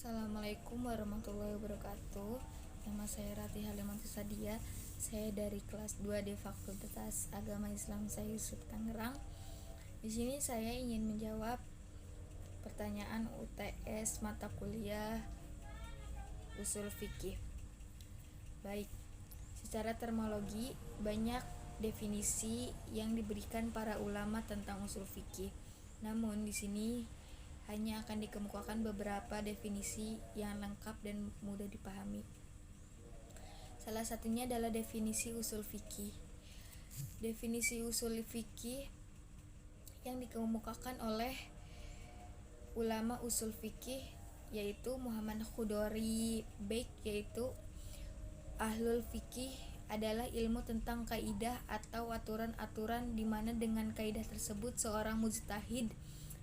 Assalamualaikum warahmatullahi wabarakatuh. Nama saya Ratih Halimantu Sadia. Saya dari kelas 2D Fakultas Agama Islam Yusuf Tangerang. Di sini saya ingin menjawab pertanyaan UTS mata kuliah usul fikih. Baik, secara terminologi banyak definisi yang diberikan para ulama tentang usul fikih. Namun di sini hanya akan dikemukakan beberapa definisi yang lengkap dan mudah dipahami. Salah satunya adalah definisi usul fikih. Definisi usul fikih yang dikemukakan oleh ulama usul fikih yaitu Muhammad Khudori Baik, yaitu ahlul fikih adalah ilmu tentang kaidah atau aturan-aturan di mana dengan kaidah tersebut seorang mujtahid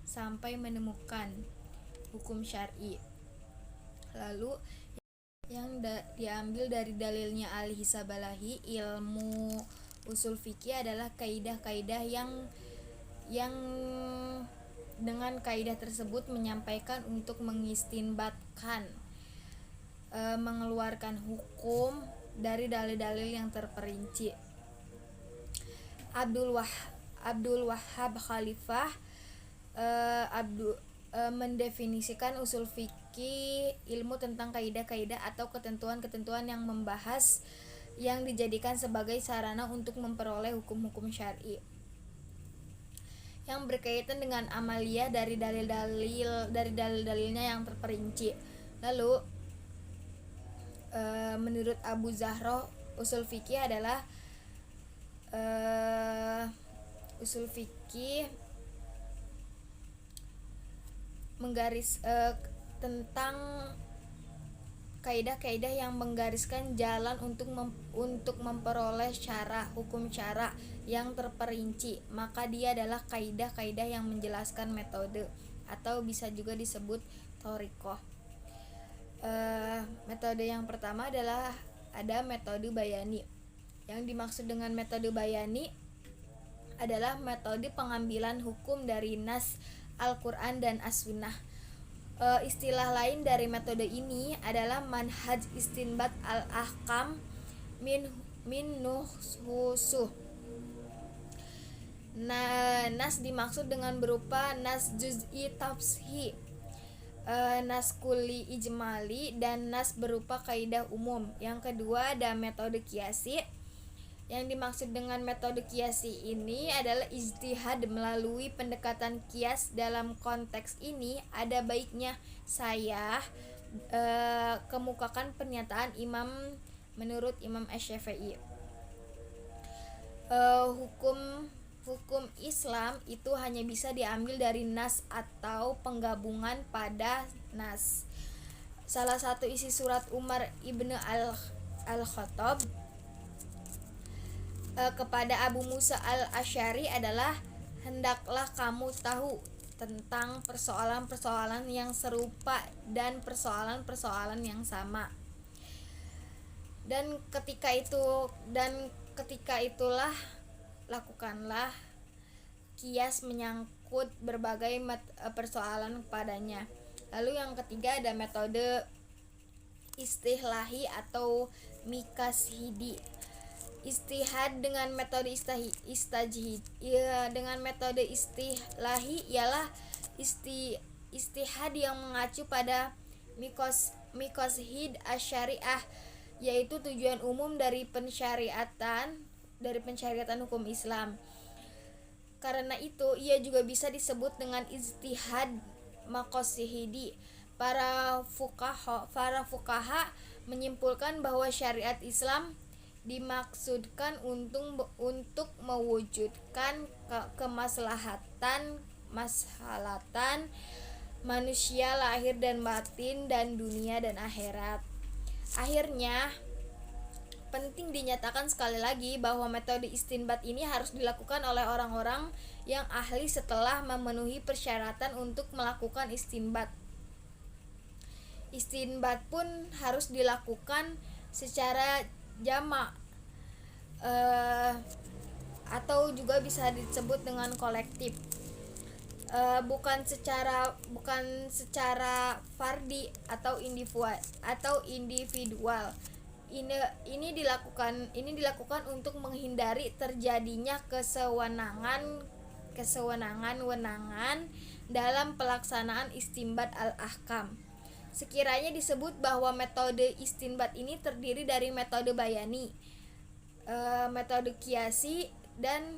sampai menemukan hukum syar'i. Lalu yang diambil dari dalilnya Al-Hisabalahi, ilmu usul fikih adalah kaidah-kaidah yang dengan kaidah tersebut menyampaikan untuk mengistinbatkan, mengeluarkan hukum dari dalil-dalil yang terperinci. Abdul Wahhab Khalifah mendefinisikan usul fikih ilmu tentang kaidah-kaidah atau ketentuan-ketentuan yang membahas yang dijadikan sebagai sarana untuk memperoleh hukum-hukum syar'i yang berkaitan dengan amaliyah dari dalil-dalilnya yang terperinci. Lalu menurut Abu Zahra, usul fikih adalah usul fikih tentang kaidah-kaidah yang menggariskan jalan untuk memperoleh hukum syara yang terperinci. Maka dia adalah kaidah-kaidah yang menjelaskan metode atau bisa juga disebut thoriqoh. Metode yang pertama adalah ada metode bayani. Yang dimaksud dengan metode bayani adalah metode pengambilan hukum dari nas Al-Quran dan As-Sunnah. Istilah lain dari metode ini adalah manhaj istinbat al-ahkam min nusuh. Nas dimaksud dengan berupa nas juz'i tafsih, nas kulli ijmali, dan nas berupa kaidah umum. Yang kedua ada metode qiyasi. Yang dimaksud dengan metode qiyasi ini adalah ijtihad melalui pendekatan qiyas. Dalam konteks ini ada baiknya saya kemukakan pernyataan menurut Imam Asy-Syafi'i. Hukum Islam itu hanya bisa diambil dari nas atau penggabungan pada nas. Salah satu isi surat Umar ibnu al-Khattab kepada Abu Musa al-Asy'ari adalah, hendaklah kamu tahu tentang persoalan-persoalan yang serupa dan persoalan-persoalan yang sama. Dan ketika itulah lakukanlah qiyas menyangkut berbagai persoalan padanya. Lalu yang ketiga ada metode istihlahi atau miqashidi. Istihad dengan metode istajhid. Dengan metode istilahi ialah istihad yang mengacu pada miqashid asy-syariah, yaitu tujuan umum dari pensyariatan hukum Islam. Karena itu ia juga bisa disebut dengan ijtihad maqasidi. Para fuqaha menyimpulkan bahwa syariat Islam dimaksudkan untuk mewujudkan kemaslahatan manusia lahir dan batin dan dunia dan akhirat. Akhirnya penting dinyatakan sekali lagi bahwa metode istinbat ini harus dilakukan oleh orang-orang yang ahli setelah memenuhi persyaratan untuk melakukan istinbat. Istinbat pun harus dilakukan secara jamak atau juga bisa disebut dengan kolektif. bukan secara fardi atau individual. Ini dilakukan untuk menghindari terjadinya kesewenangan-wenangan dalam pelaksanaan istinbat al-ahkam. Sekiranya disebut bahwa metode istinbat ini terdiri dari metode bayani, metode qiyasi, dan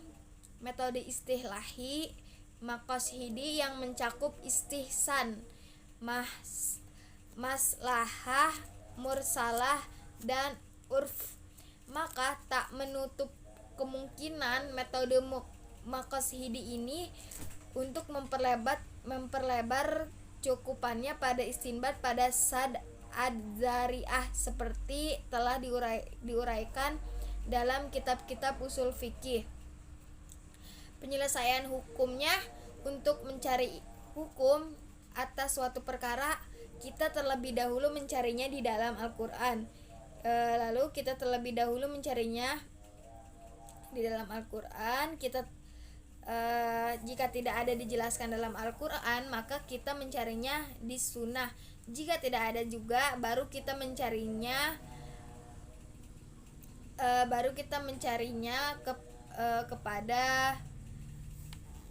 metode istilahi, maqashidi yang mencakup istihsan, maslahah, mursalah, dan urf. Maka tak menutup kemungkinan metode maqashidi ini untuk memperlebar cukupannya pada istinbat pada sad ad-dzari'ah seperti telah diuraikan dalam kitab-kitab usul fikih. Penyelesaian hukumnya, untuk mencari hukum atas suatu perkara, kita terlebih dahulu mencarinya di dalam Al-Qur'an. Lalu kita terlebih dahulu mencarinya di dalam Al-Qur'an. Jika tidak ada dijelaskan dalam Al-Quran, maka kita mencarinya di sunnah. Jika tidak ada juga, baru kita mencarinya kepada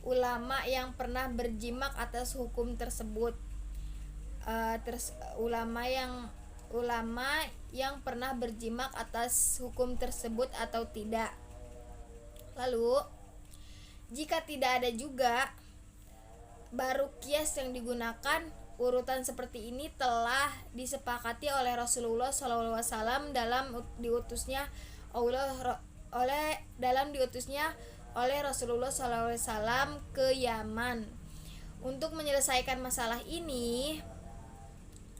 ulama yang pernah berjimak atas hukum tersebut. Ulama yang pernah berjimak atas hukum tersebut atau tidak. Lalu jika tidak ada juga, baru qiyas yang digunakan. Urutan seperti ini telah disepakati oleh Rasulullah SAW dalam diutusnya oleh Rasulullah SAW ke Yaman. Untuk menyelesaikan masalah ini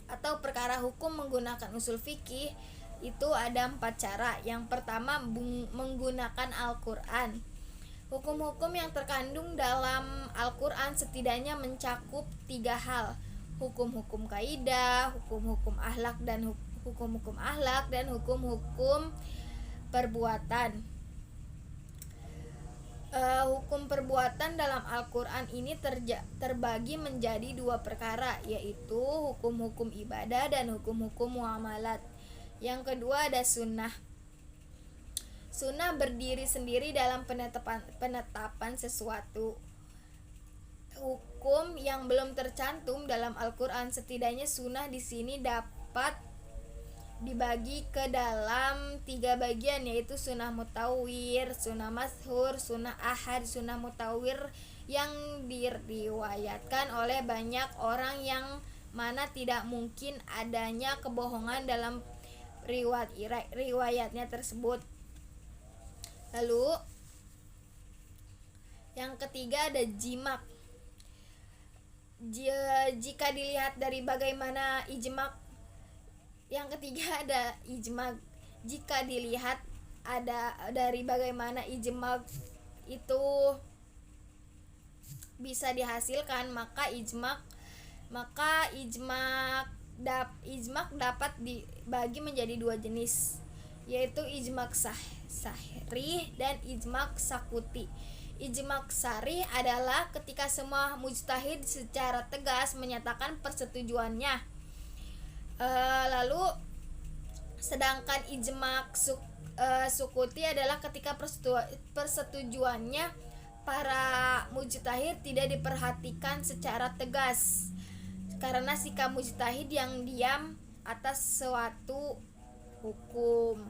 atau perkara hukum menggunakan usul fikih itu ada 4 cara. Yang pertama, menggunakan Al-Quran. Hukum-hukum yang terkandung dalam Al-Quran setidaknya mencakup 3 hal: hukum-hukum kaidah, hukum-hukum akhlak, dan hukum-hukum perbuatan. Hukum perbuatan dalam Al-Quran ini terbagi menjadi 2 perkara, yaitu hukum-hukum ibadah dan hukum-hukum muamalat. Yang kedua ada sunnah. Sunnah berdiri sendiri dalam penetapan sesuatu hukum yang belum tercantum dalam Al-Quran. Setidaknya sunnah di sini dapat dibagi ke dalam 3 bagian, yaitu sunnah mutawir, sunnah mashhur, sunnah ahad. Sunnah mutawir yang diriwayatkan oleh banyak orang yang mana tidak mungkin adanya kebohongan dalam riwayatnya tersebut. Lalu yang ketiga ada jimak. Jika dilihat dari bagaimana ijmak, yang ketiga ada ijmak. Jika dilihat dari bagaimana ijmak itu bisa dihasilkan, maka ijmak dapat dibagi menjadi 2 jenis, yaitu ijmak sahih dan ijmak sakuti. Ijmak sarih adalah ketika semua mujtahid secara tegas menyatakan persetujuannya. Lalu sedangkan ijmak sukuti adalah ketika persetujuannya para mujtahid tidak diperhatikan secara tegas karena sikap mujtahid yang diam atas suatu hukum.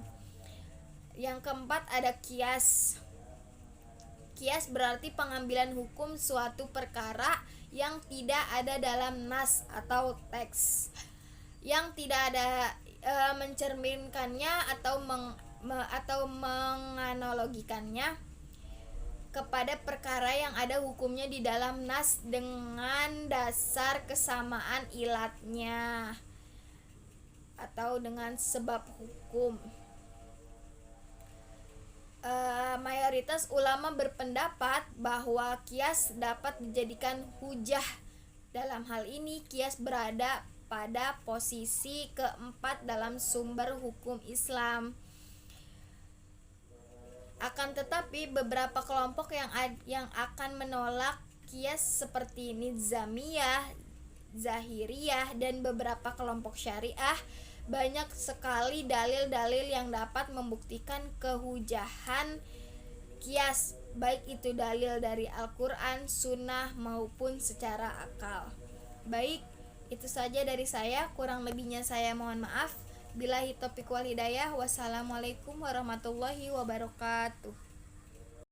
Yang keempat ada qiyas. Qiyas berarti pengambilan hukum suatu perkara yang tidak ada dalam nas atau teks, yang tidak ada mencerminkannya atau menganalogikannya kepada perkara yang ada hukumnya di dalam nas dengan dasar kesamaan ilatnya atau dengan sebab hukum. Mayoritas ulama berpendapat bahwa qiyas dapat dijadikan hujah. Dalam hal ini qiyas berada pada posisi keempat dalam sumber hukum Islam. Akan tetapi beberapa kelompok yang akan menolak kias seperti Nizamiyah, Zahiriyah, dan beberapa kelompok syariah, banyak sekali dalil-dalil yang dapat membuktikan kehujahan kias, baik itu dalil dari Al-Quran, Sunnah, maupun secara akal. Baik, itu saja dari saya, kurang lebihnya saya mohon maaf. Billahi taufiq wal hidayah. Wassalamualaikum warahmatullahi wabarakatuh.